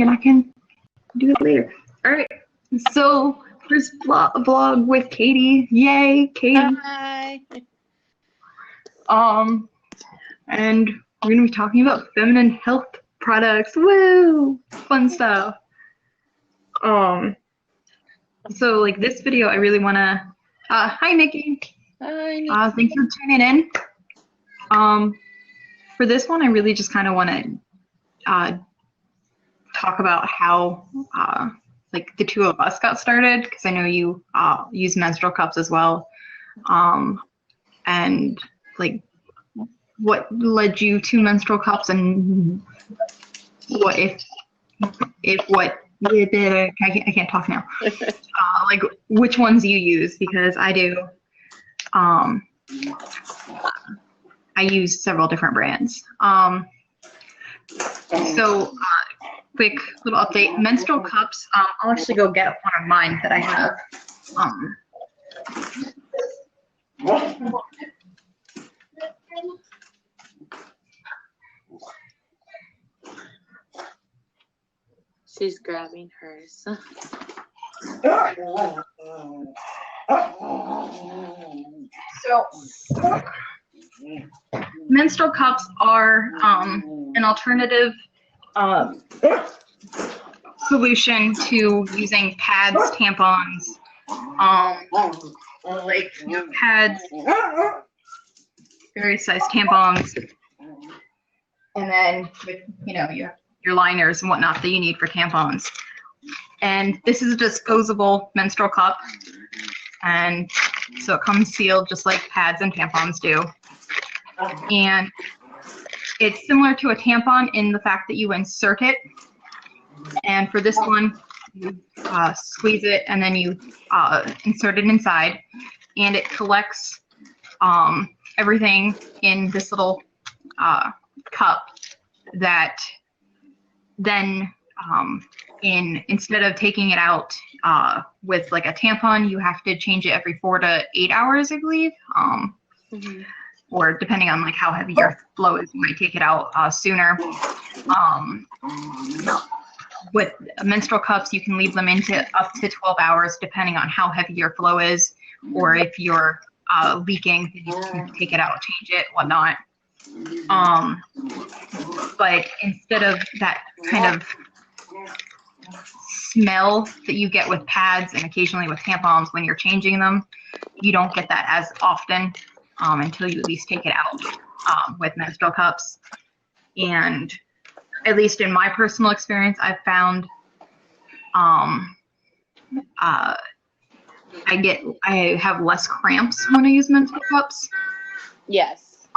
and I can do it later. All right. So first vlog with Katie. Yay, Katie. Hi. And we're gonna be talking about feminine health products. Woo! Fun stuff. So like this video, I really wanna. Hi, Nikki. Hi, Nikki. Thanks for tuning in. For this one, I really just kind of want to talk about how like the two of us got started, because I know you use menstrual cups as well, and like what led you to menstrual cups, and what if what I can't talk now. Like which ones you use, because I do. I use several different brands. So quick little update. Menstrual cups. I'll actually go get one of mine that I have. She's grabbing hers. So menstrual cups are an alternative solution to using pads, tampons, like pads, various size tampons, and then with your liners and whatnot that you need for tampons. And this is a disposable menstrual cup, and so it comes sealed just like pads and tampons do. And it's similar to a tampon in the fact that you insert it, and for this one you squeeze it and then you insert it inside, and it collects everything in this little cup that then instead of taking it out with like a tampon, you have to change it every 4 to 8 hours, I believe. Or depending on like how heavy your flow is, you might take it out sooner. With menstrual cups, you can leave them into up to 12 hours depending on how heavy your flow is, or if you're leaking, you can take it out, change it, whatnot. But instead of that kind of smell that you get with pads and occasionally with tampons when you're changing them, you don't get that as often until you at least take it out with menstrual cups. And at least in my personal experience, I've found I have less cramps when I use menstrual cups. Yes.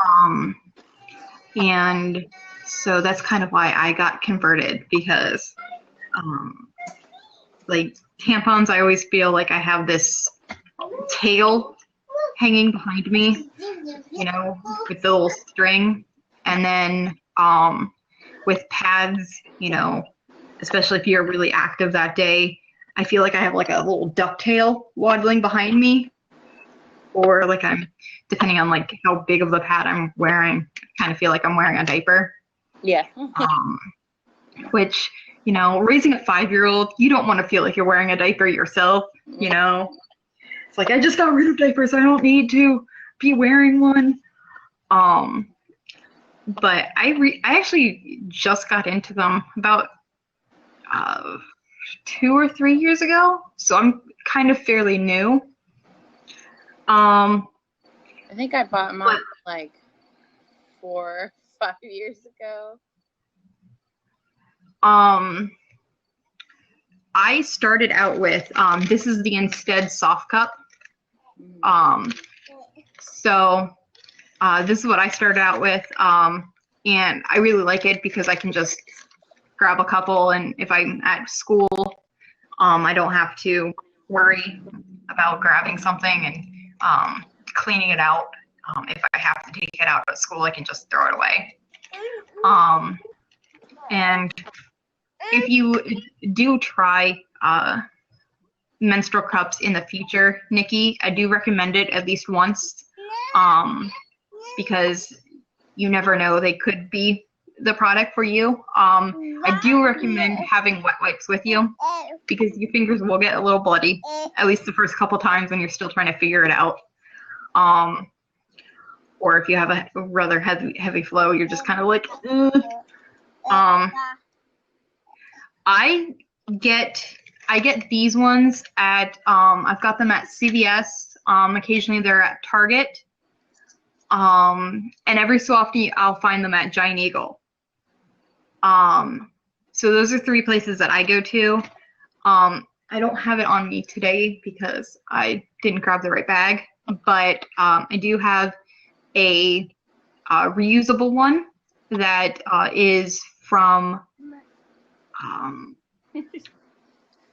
And so that's kind of why I got converted, because like tampons, I always feel like I have this tail hanging behind me, with the little string. And then with pads, especially if you're really active that day, I feel like I have like a little ducktail waddling behind me, or like depending on like how big of the pad I'm wearing, I kind of feel like I'm wearing a diaper. Yeah. Which, raising a 5-year-old, you don't want to feel like you're wearing a diaper yourself, It's like, I just got rid of diapers, I don't need to be wearing one. But I actually just got into them about 2 or 3 years ago, so I'm kind of fairly new. I think I bought mine like 4 or 5 years ago. I started out with this is the Instead soft cup. So this is what I started out with, and I really like it because I can just grab a couple, and if I'm at school, I don't have to worry about grabbing something and cleaning it out. If I have to take it out at school, I can just throw it away. And if you do try menstrual cups in the future, Nikki, I do recommend it at least once, because you never know, they could be the product for you, I do recommend having wet wipes with you because your fingers will get a little bloody, at least the first couple times when you're still trying to figure it out. Or if you have a rather heavy flow, you're just kind of like, ugh. I get these ones at I've got them at CVS. Occasionally they're at Target. And every so often I'll find them at Giant Eagle. So those are 3 places that I go to. I don't have it on me today because I didn't grab the right bag, but I do have a reusable one that is from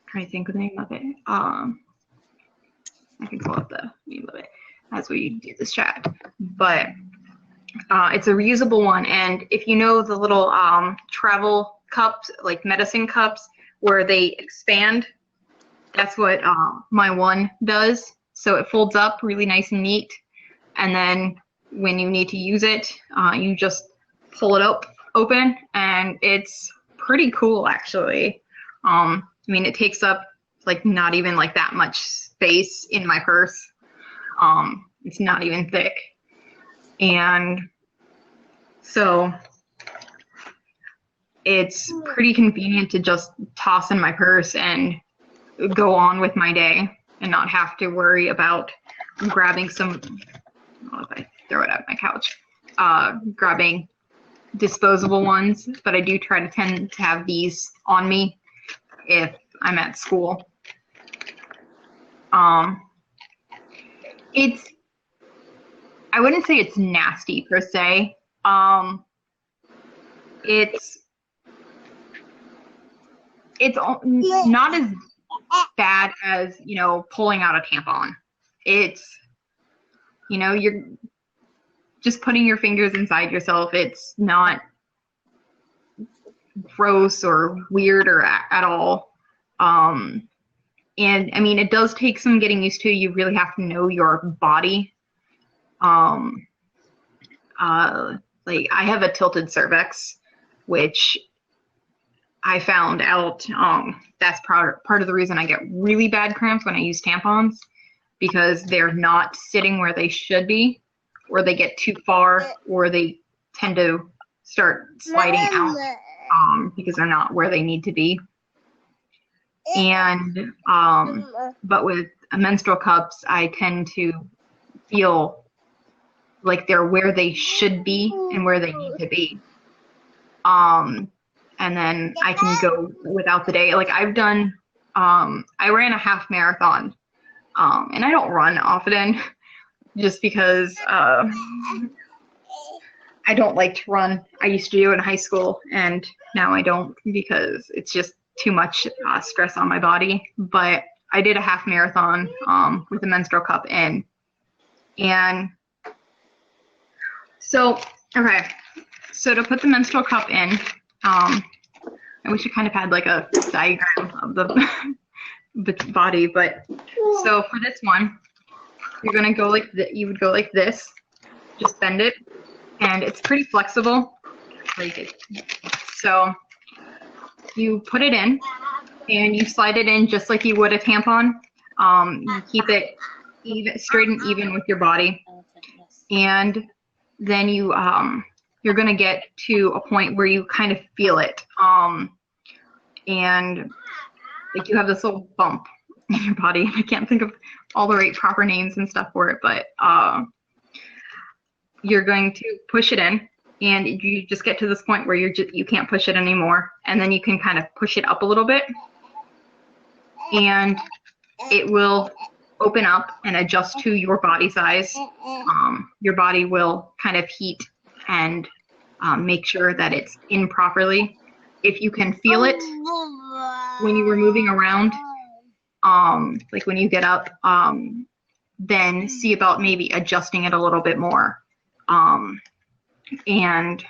trying to think of the name of it. I can pull up the name of it as we do this chat, but it's a reusable one. And if you know the little travel cups, like medicine cups, where they expand, that's what my one does. So it folds up really nice and neat, and then when you need to use it, you just pull it open, and it's pretty cool actually. I mean, it takes up like not even like that much space in my purse. It's not even thick, and so it's pretty convenient to just toss in my purse and go on with my day and not have to worry about grabbing some, well, if I throw it out my couch, grabbing disposable ones. But I do try to tend to have these on me if I'm at school. I wouldn't say it's nasty per se. It's not as bad as, you know, pulling out a tampon. It's, you know, you're just putting your fingers inside yourself. It's not gross or weird or at all. And I mean, it does take some getting used to. You really have to know your body. Like I have a tilted cervix, which I found out that's part of the reason I get really bad cramps when I use tampons, because they're not sitting where they should be, or they get too far, or they tend to start sliding out because they're not where they need to be. And but with menstrual cups, I tend to feel like they're where they should be and where they need to be. And then I can go without the day. Like I've done, I ran a half marathon, and I don't run often just because I don't like to run. I used to do it in high school, and now I don't because it's just too much stress on my body. But I did a half marathon with a menstrual cup in. And so, okay, so to put the menstrual cup in, I wish I kind of had like a diagram of the body, but so for this one, you're gonna go like you would go like this, just bend it, and it's pretty flexible. So you put it in, and you slide it in just like you would a tampon. You keep it even, straight and even with your body, and then you're gonna get to a point where you kind of feel it, and like you have this little bump in your body. I can't think of all the right proper names and stuff for it, but you're going to push it in, and you just get to this point where you can't push it anymore, and then you can kind of push it up a little bit, and it will open up and adjust to your body size. Your body will kind of heat and make sure that it's in properly. If you can feel it when you were moving around, like when you get up, then see about maybe adjusting it a little bit more. And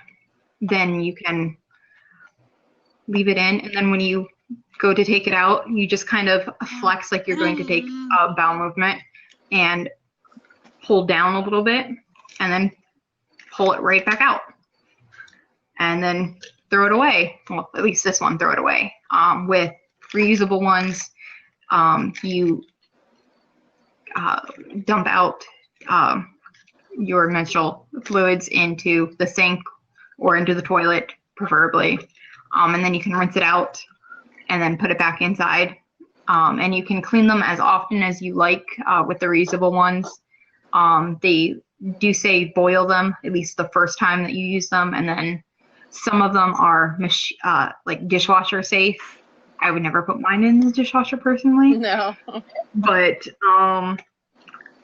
then you can leave it in, and then when you go to take it out, you just kind of flex like you're going to take a bowel movement and hold down a little bit, and then pull it right back out. and then throw it away. Well, at least this one, throw it away. With reusable ones, you dump out your menstrual fluids into the sink or into the toilet, preferably, and then you can rinse it out and then put it back inside. And you can clean them as often as you like with the reusable ones. They do say boil them at least the first time that you use them, and then some of them are like dishwasher safe. I would never put mine in the dishwasher personally. No. But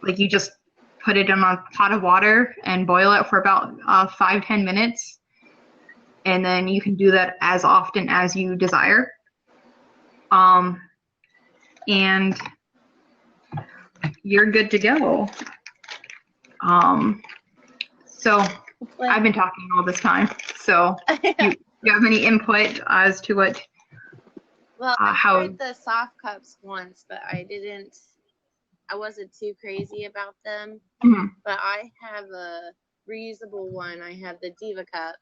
like you just put it in a pot of water and boil it for about 5-10 minutes, and then you can do that as often as you desire. And you're good to go. So I've been talking all this time. So you have any input as to what? Well, I how tried the soft cups once, but I wasn't too crazy about them. Mhm. But I have a reusable one. I have the Diva cup.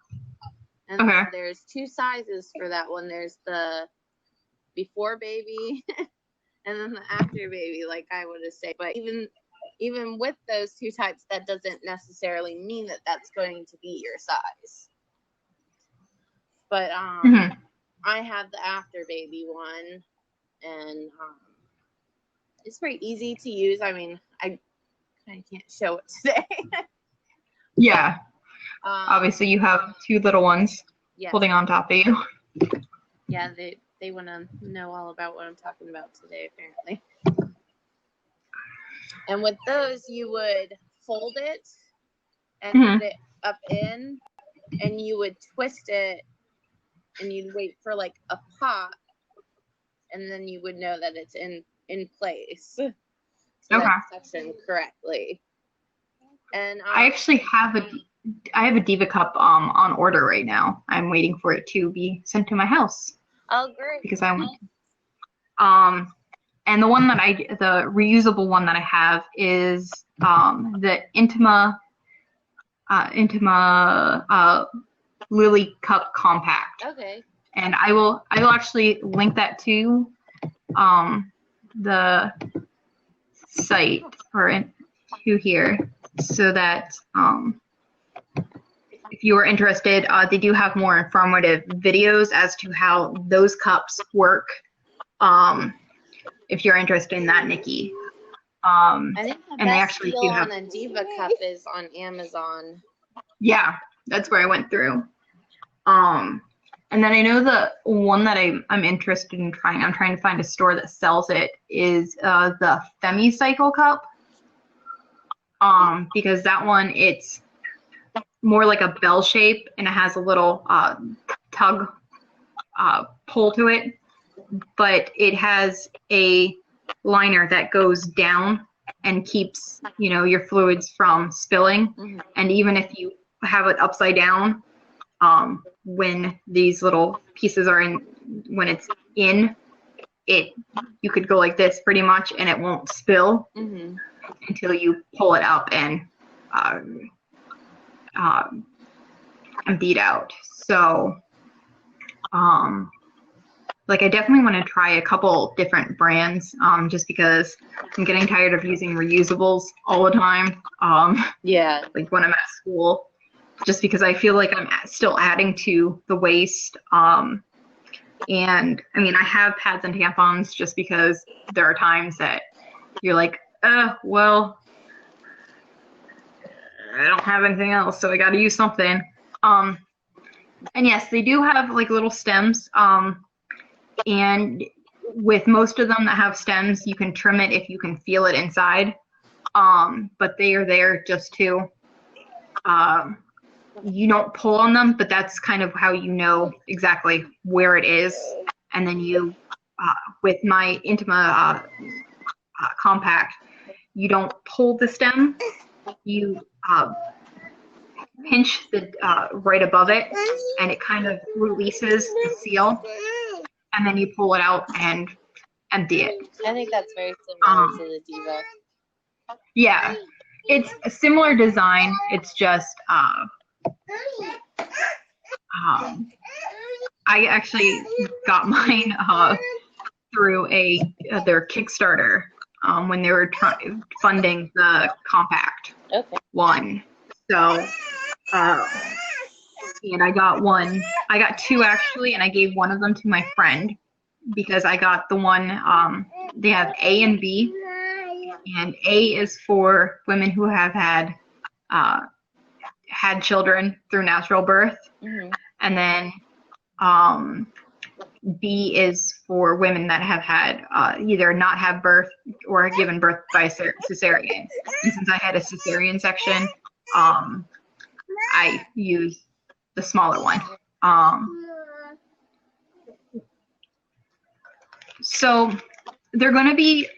And Okay. there's 2 sizes for that one. There's the before baby and then the after baby, like I would have said. But even with those 2 types, that doesn't necessarily mean that that's going to be your size. But I have the after baby one, and it's pretty easy to use. I mean, I can't show it today. Yeah. Obviously, you have 2 little ones holding on top of you. Yeah, they want to know all about what I'm talking about today, apparently. And with those, you would fold it and put it up in, and you would twist it, and you'd wait for like a pop, and then you would know that it's in place. So that's sectioned correctly. And I actually have a Diva cup on order right now. I'm waiting for it to be sent to my house. Oh, great! Because I want. And the one that the reusable one that I have is the Intima Lily Cup Compact. Okay. And I will actually link that to the site or to here, so that if you are interested, they do have more informative videos as to how those cups work. If you're interested in that, Nikki. I think the and they best actually deal do have on a Diva cup is on Amazon. Yeah, that's where I went through. And then I know the one that I'm interested in trying. I'm trying to find a store that sells it. Is the FemiCycle cup. Because that one, it's more like a bell shape, and it has a little tug pull to it, but it has a liner that goes down and keeps your fluids from spilling. And even if you have it upside down, when these little pieces are when it's in it, you could go like this pretty much, and it won't spill until you pull it up and empty it out. So like I definitely want to try a couple different brands, just because I'm getting tired of using reusables all the time. Yeah. Like when I'm at school, just because I feel like I'm still adding to the waste. And I mean, I have pads and tampons just because there are times that you're like, well, I don't have anything else, so I got to use something. And yes, they do have like little stems. And with most of them that have stems, you can trim it if you can feel it inside. But they are there just to, you don't pull on them, but that's kind of how you know exactly where it is. And then you, with my Intima Compact, you don't pull the stem, you pinch the right above it, and it kind of releases the seal, and then you pull it out and empty it. I think that's very similar to the Diva. Yeah, it's a similar design. It's just I actually got mine through their Kickstarter when they were funding the compact one. So, and I got one. I got two actually, and I gave one of them to my friend because I got the one. They have A and B, and A is for women who have had children through natural birth, and then B is for women that have had either not have birth or given birth by cesarean. And since I had a cesarean section, I used the smaller one. So they're going to be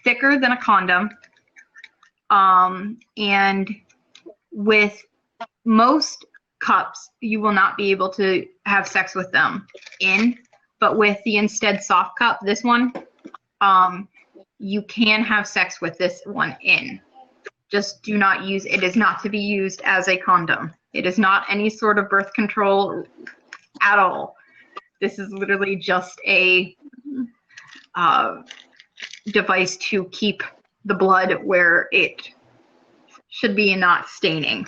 thicker than a condom, and with most cups, you will not be able to have sex with them in, but with the Instead Soft Cup, this one, you can have sex with this one in. Just do not use, it is not to be used as a condom. It is not any sort of birth control at all. This is literally just a device to keep the blood where it should be and not staining.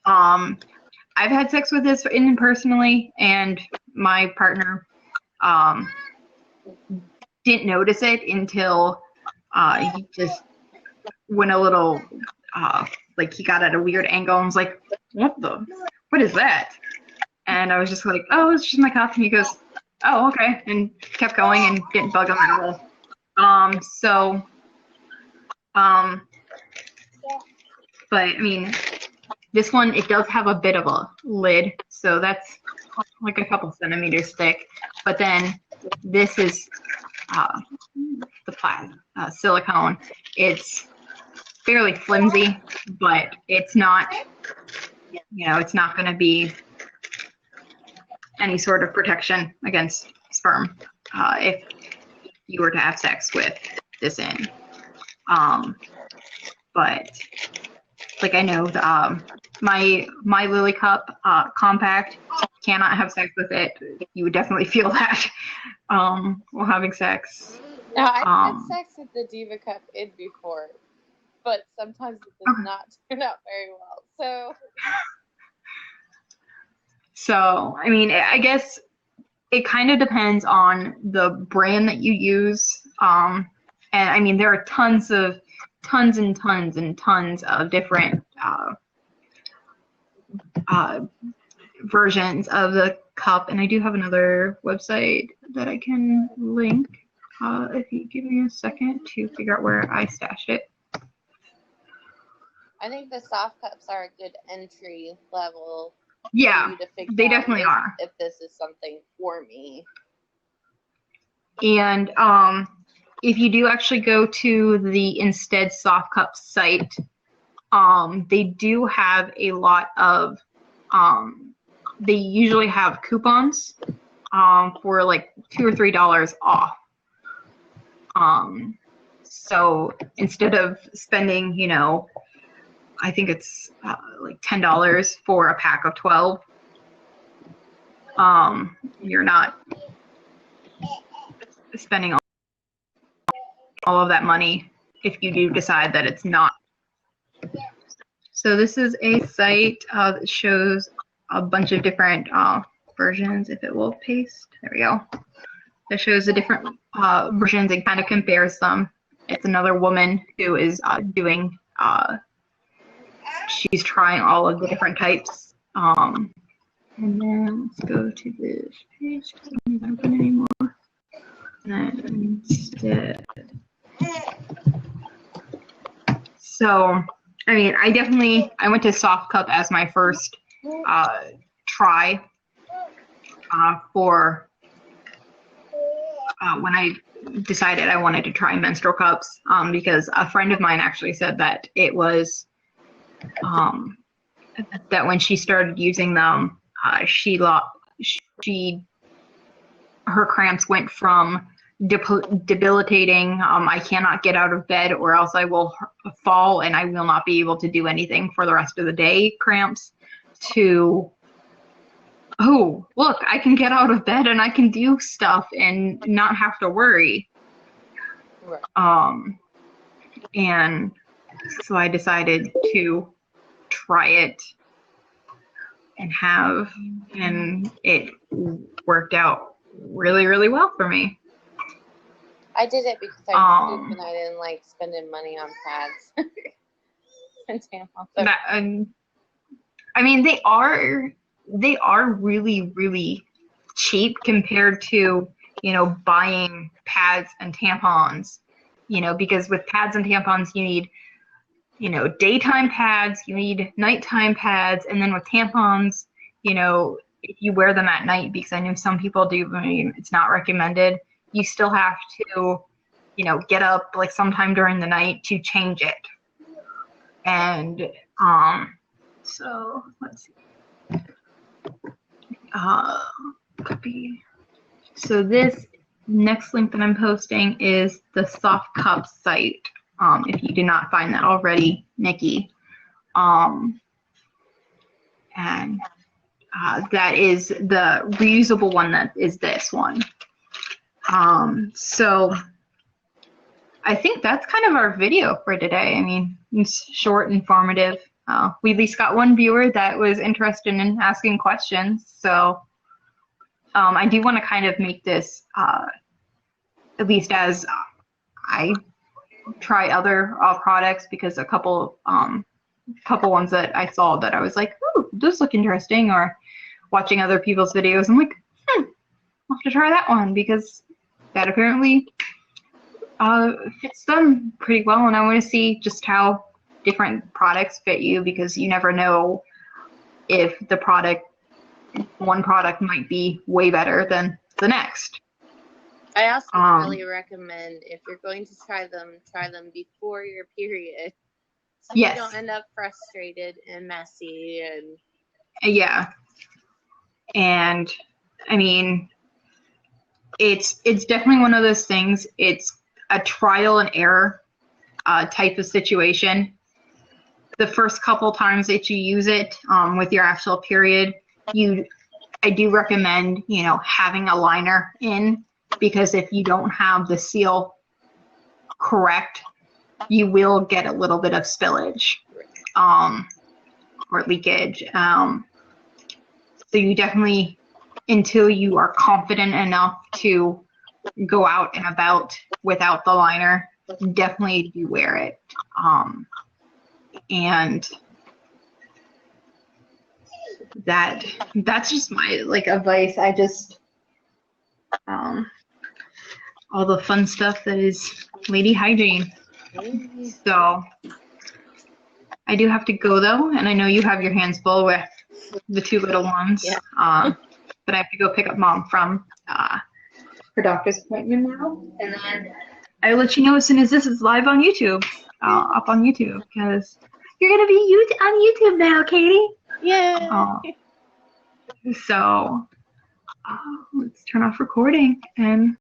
I've had sex with this in personally, and my partner didn't notice it until he just went a little like he got at a weird angle and was like, what is that? And I was just like, oh, it's just my cup. And he goes, oh, okay, and kept going and didn't bug him at all. But I mean, this one, it does have a bit of a lid, so that's like a couple centimeters thick. But then this is the silicone. It's fairly flimsy, but it's not, it's not going to be any sort of protection against sperm if you were to have sex with this in. But like I know my Lily Cup compact, cannot have sex with it. You would definitely feel that while having sex. Now, I've had sex with the Diva Cup in before, but sometimes it does not turn out very well. So, I mean, I guess it kind of depends on the brand that you use. And I mean, there are tons and tons of different versions of the cup. And I do have another website that I can link if you give me a second to figure out where I stashed it. I think the soft cups are a good entry level. Yeah, they definitely are. If this is something for me. And if you do actually go to the Instead Soft Cup site, they do have a lot of, they usually have coupons for like $2 or $3 off. So instead of spending, I think it's like $10 for a pack of 12. You're not spending all of that money if you do decide that it's not. So this is a site that shows a bunch of different versions. If it will paste, there we go. That shows the different versions and kind of compares them. It's another woman who is doing she's trying all of the different types. And then let's go to this page because I don't even open anymore. And Instead. So, I mean, I went to Soft Cup as my first try for when I decided I wanted to try menstrual cups because a friend of mine actually said that it was that when she started using them, her cramps went from debilitating, I cannot get out of bed or else I will fall and I will not be able to do anything for the rest of the day cramps, to oh, look, I can get out of bed and I can do stuff and not have to worry. Right. And so I decided to try it and it worked out really, really well for me. I did it because I pooped and I didn't like spending money on pads and tampons. I mean, they are really, really cheap compared to, buying pads and tampons, because with pads and tampons, you need, daytime pads, you need nighttime pads, and then with tampons, if you wear them at night, because I know some people do, I mean, it's not recommended, you still have to, get up like sometime during the night to change it. And so let's see. Copy. So this next link that I'm posting is the Soft Cup site. If you did not find that already, Nikki. And that is the reusable one, that is this one. So I think that's kind of our video for today. I mean, it's short, informative. We at least got one viewer that was interested in asking questions. So I do want to kind of make this, at least as I try other products, because a couple ones that I saw that I was like, oh, those look interesting, or watching other people's videos, I'm like, I'll have to try that one, because that apparently fits them pretty well, and I want to see just how different products fit you, because you never know if one product might be way better than the next. I also really recommend, if you're going to try them before your period, so yes. you don't end up frustrated and messy. And yeah, and I mean, it's definitely one of those things. It's a trial and error type of situation. The first couple times that you use it with your actual period, I do recommend, having a liner in, because if you don't have the seal correct, you will get a little bit of spillage or leakage. So you definitely, until you are confident enough to go out and about without the liner, definitely do wear it. And that's just my advice. I just all the fun stuff that is Lady Hygiene. So I do have to go though, and I know you have your hands full with the two little ones. Yeah. But I have to go pick up Mom from her doctor's appointment now, and then I'll let you know as soon as this is live on YouTube, up on YouTube, because you're gonna be on YouTube now, Katie. Yeah. So let's turn off recording and